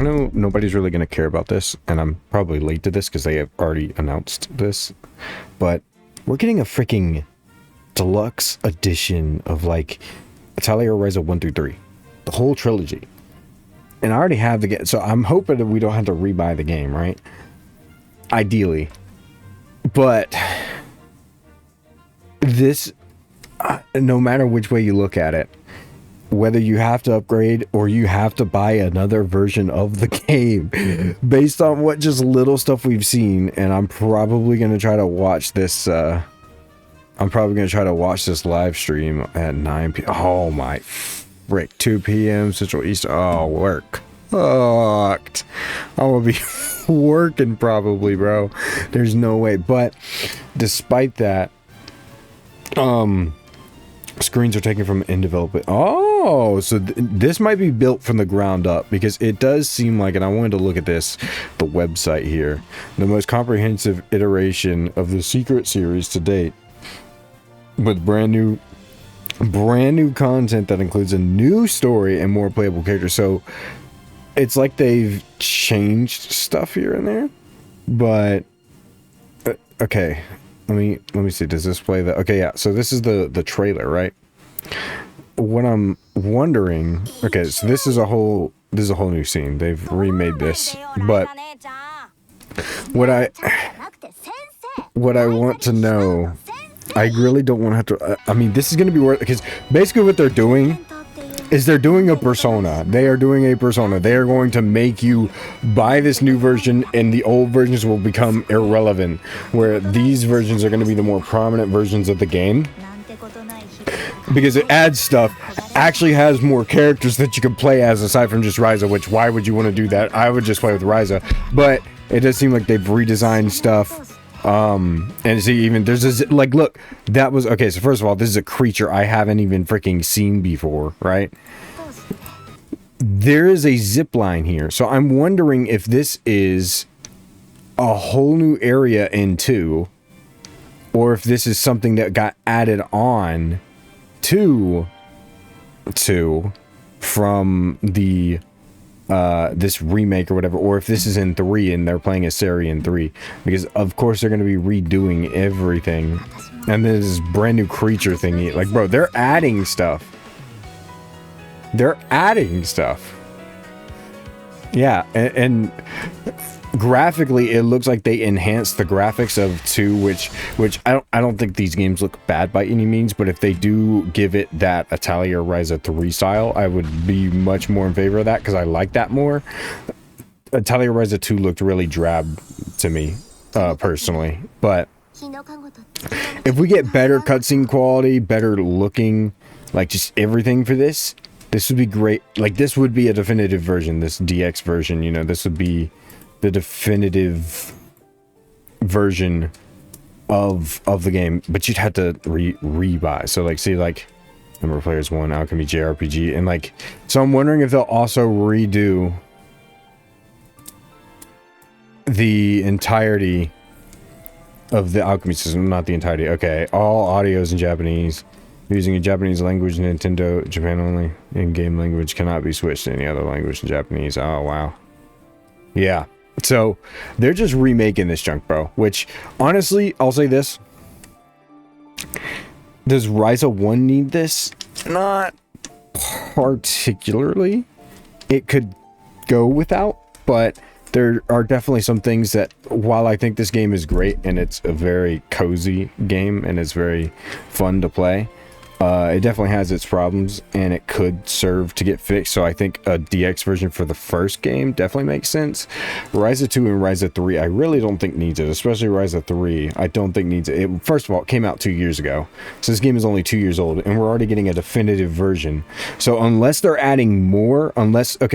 know nobody's really going to care about this, and I'm probably late to this because they have already announced this, but we're getting a freaking deluxe edition of like Atelier Ryza 1 through 3, the whole trilogy. And I already have the game, so I'm hoping that we don't have to rebuy the game, right? Ideally. But this, no matter which way you look at it, whether you have to upgrade or you have to buy another version of the game based on what just little stuff we've seen, and I'm probably going to try to watch this live stream at 9 p.m. Oh my frick, 2 p.m. Central Eastern. Oh, work. Fucked. I'm going to be working probably, bro. There's no way. But despite that, screens are taken from in development. Oh, so this might be built from the ground up, because it does seem like, and I wanted to look at this, the website here, the most comprehensive iteration of the Secret series to date, with brand new content that includes a new story and more playable characters. So it's like they've changed stuff here and there, but okay. Let me see. Does this play the... Okay, yeah. So this is the trailer, right? What I'm wondering... Okay, so this is a whole new scene. They've remade this, but what I want to know, I really don't want to have to... I mean, this is going to be worth... Because basically what they're doing is they're doing a persona. They are doing a persona. They are going to make you buy this new version, and the old versions will become irrelevant, where these versions are going to be the more prominent versions of the game, because it adds stuff, actually has more characters that you can play as aside from just Ryza, which why would you want to do that? I would just play with Ryza, but it does seem like they've redesigned stuff. And see, even there's this, like, look, that was, okay, so first of all, this is a creature I haven't even freaking seen before, right? There is a zip line here, so I'm wondering if this is a whole new area in 2, or if this is something that got added on to 2 from the this remake or whatever, or if this is in 3 and they're playing as Seri in 3, because of course they're going to be redoing everything, and this brand new creature thingy, like, bro, they're adding stuff. Yeah, and graphically it looks like they enhanced the graphics of 2, which I don't think these games look bad by any means, but if they do give it that Atelier Ryza 3 style, I would be much more in favor of that, because I like that more. Atelier Ryza 2 looked really drab to me, personally, but if we get better cutscene quality, better looking, like just everything for this would be great. Like, this would be a definitive version, this DX version, you know, this would be the definitive version of the game, but you'd have to rebuy. So, like, see, like, number of players 1, Alchemy JRPG, and like, so I'm wondering if they'll also redo the entirety of the Alchemy system. Not the entirety. Okay, all audios in Japanese. Using a Japanese language, Nintendo Japan only. In-game language cannot be switched to any other language in Japanese. Oh, wow. Yeah. So, they're just remaking this junk, bro. Which, honestly, I'll say this. Does Ryza 1 need this? Not particularly. It could go without, but there are definitely some things that, while I think this game is great and it's a very cozy game and it's very fun to play, it definitely has its problems and it could serve to get fixed. So I think a DX version for the first game definitely makes sense. Ryza 2 and Ryza 3, I really don't think needs it, especially Ryza 3. I don't think needs it. First of all, it came out 2 years ago. So this game is only 2 years old and we're already getting a definitive version. So unless they're adding more, unless they're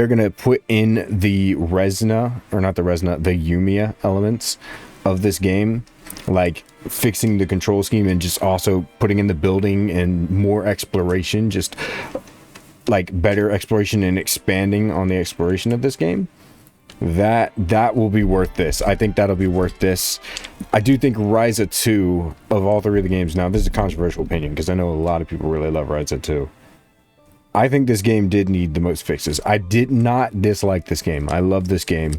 going to put in the Resna, or not the Resna, the Yumiya elements of this game, like fixing the control scheme and just also putting in the building and more exploration, just like better exploration and expanding on the exploration of this game, that will be worth this. I think that'll be worth this. I do think Ryza 2, of all 3 of the games, now this is a controversial opinion because I know a lot of people really love Ryza 2. I think this game did need the most fixes. I did not dislike this game. I love this game.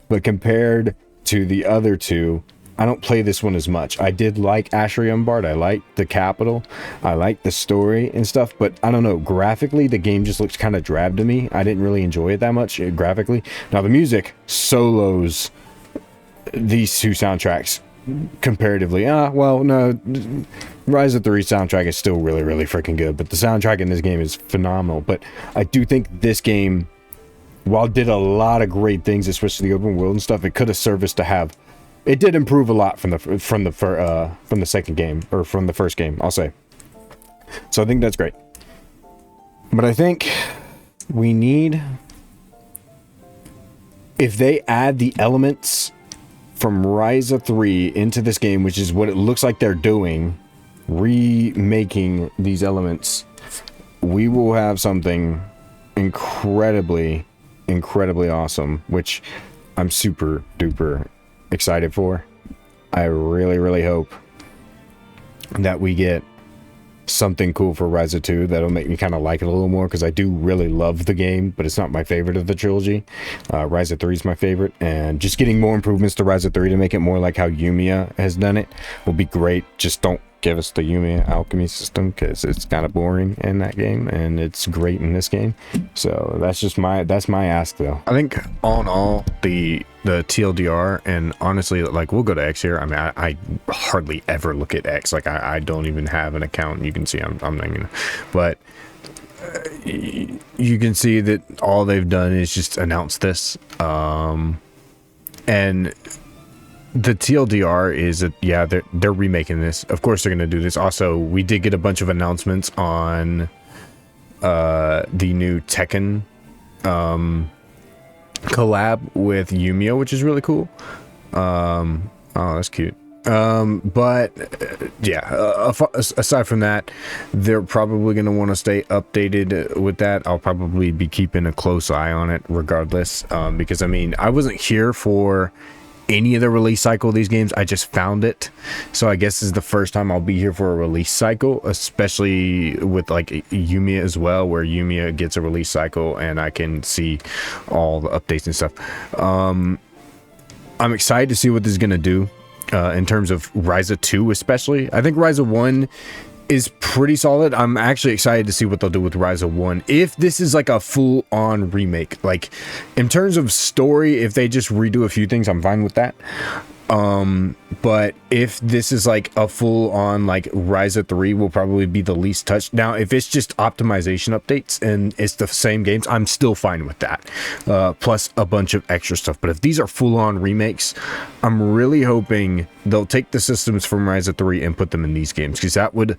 But compared to the other two, I don't play this one as much. I did like Ashra Umbard. I liked the capital. I liked the story and stuff. But I don't know. Graphically, the game just looks kind of drab to me. I didn't really enjoy it that much graphically. Now, the music solos these two soundtracks comparatively. Well, no. Rise of 3 soundtrack is still really, really freaking good. But the soundtrack in this game is phenomenal. But I do think this game, while it did a lot of great things, especially the open world and stuff, it could have serviced to have... It did improve a lot from the second game, or from the first game, I'll say. So I think that's great. But I think we need... If they add the elements from Rise of 3 into this game, which is what it looks like they're doing, remaking these elements, we will have something incredibly awesome, which I'm super duper excited for. I really hope that we get something cool for Rise of 2 that'll make me kind of like it a little more, because I do really love the game, but it's not my favorite of the trilogy. Rise of 3 is my favorite, and just getting more improvements to Rise of 3 to make it more like how Yumiya has done it will be great. Just don't give us the Yumiya alchemy system, because it's kind of boring in that game, and it's great in this game. So that's my ask, though. I think all in all, the TLDR, and honestly, like, we'll go to X here. I mean, I hardly ever look at X. Like, I don't even have an account. You can see I'm not gonna, but you can see that all they've done is just announce this, and the TLDR is that, yeah, they're remaking this. Of course they're gonna do this. Also, we did get a bunch of announcements on the new Tekken collab with Yumiya, which is really cool. Oh, that's cute. But yeah, aside from that, they're probably going to want to stay updated with that. I'll probably be keeping a close eye on it regardless, because I mean, I wasn't here for any of the release cycle of these games. I just found it, so I guess this is the first time I'll be here for a release cycle, especially with like Yumiya as well, where Yumiya gets a release cycle and I can see all the updates and stuff. I'm excited to see what this is going to do in terms of Ryza 2 especially. I think Ryza 1 is pretty solid. I'm actually excited to see what they'll do with Ryza 1. If this is like a full-on remake, like in terms of story, if they just redo a few things, I'm fine with that. But if this is like a full-on, like Ryza 3 will probably be the least touched. Now, if it's just optimization updates and it's the same games, I'm still fine with that. Plus a bunch of extra stuff. But if these are full-on remakes, I'm really hoping they'll take the systems from Ryza 3 and put them in these games, because that would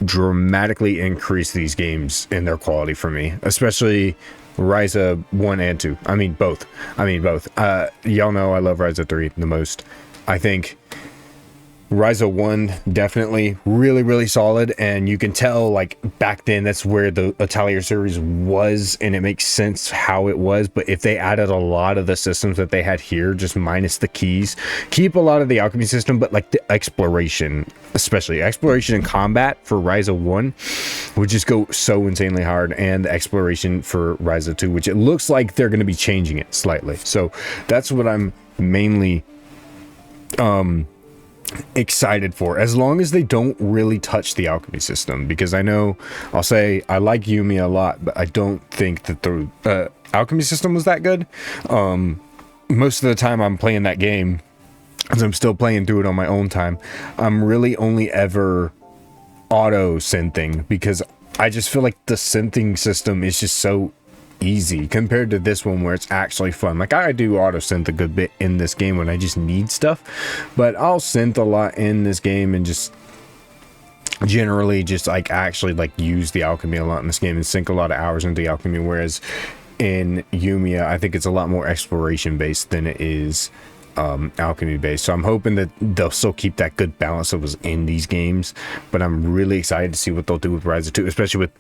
dramatically increase these games in their quality for me, especially Ryza 1 and 2. I mean both. Y'all know I love Ryza 3 the most. I think Ryza 1 definitely really solid, and you can tell like back then that's where the Atelier series was, and it makes sense how it was. But if they added a lot of the systems that they had here, just minus the keys, keep a lot of the alchemy system, but like the exploration, especially exploration and combat for Ryza 1 would just go so insanely hard, and the exploration for Ryza 2, which it looks like they're going to be changing it slightly. So that's what I'm mainly excited for, as long as they don't really touch the alchemy system, because I know I'll say I like Yumiya a lot, but I don't think that the alchemy system was that good. Most of the time I'm playing that game, as I'm still playing through it on my own time, I'm really only ever auto synthing, because I just feel like the synthing system is just so easy compared to this one where it's actually fun. Like, I do auto synth a good bit in this game when I just need stuff, but I'll synth a lot in this game and just generally just like actually like use the alchemy a lot in this game and sink a lot of hours into the alchemy, whereas in Yumiya I think it's a lot more exploration based than it is alchemy based. So I'm hoping that they'll still keep that good balance that was in these games, but I'm really excited to see what they'll do with Ryza 2, especially with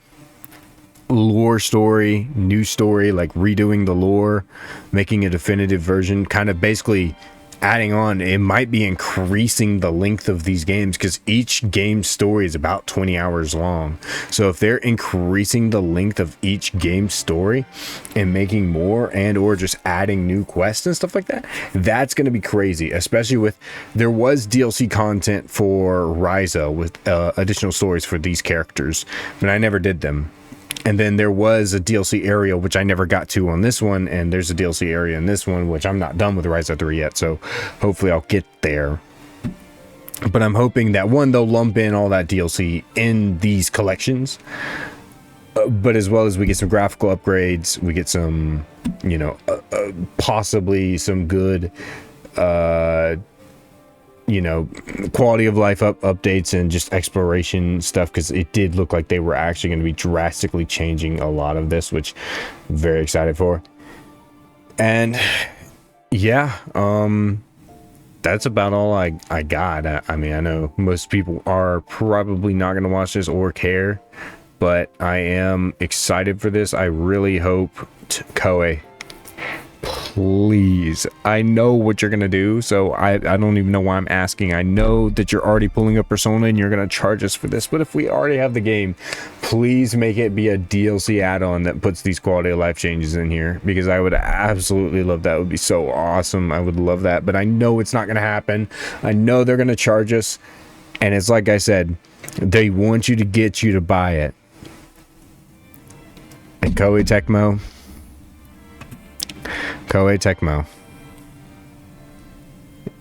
lore story, new story, like redoing the lore, making a definitive version, kind of basically adding on, it might be increasing the length of these games, because each game story is about 20 hours long. So if they're increasing the length of each game story and making more, and or just adding new quests and stuff like that, that's going to be crazy. Especially with, there was DLC content for Ryza with additional stories for these characters, but I never did them. And then there was a DLC area, which I never got to on this one. And there's a DLC area in this one, which I'm not done with Ryza 3 yet. So hopefully I'll get there. But I'm hoping that, one, they'll lump in all that DLC in these collections. But as well as we get some graphical upgrades, we get some, you know, possibly some good, you know, quality of life updates and just exploration stuff, because it did look like they were actually going to be drastically changing a lot of this, which I'm very excited for. And yeah, that's about all I got. I mean, I know most people are probably not going to watch this or care, but I am excited for this. I really hope Koei, please, I know what you're gonna do, so I don't even know why I'm asking. I know that you're already pulling up Persona and you're gonna charge us for this, but if we already have the game, please make it be a DLC add-on that puts these quality of life changes in here, because I would absolutely love that. It would be so awesome. I would love that, but I know it's not gonna happen. I know they're gonna charge us, and it's like I said, they want you to get you to buy it. And Koei Tecmo,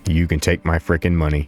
you can take my freaking money.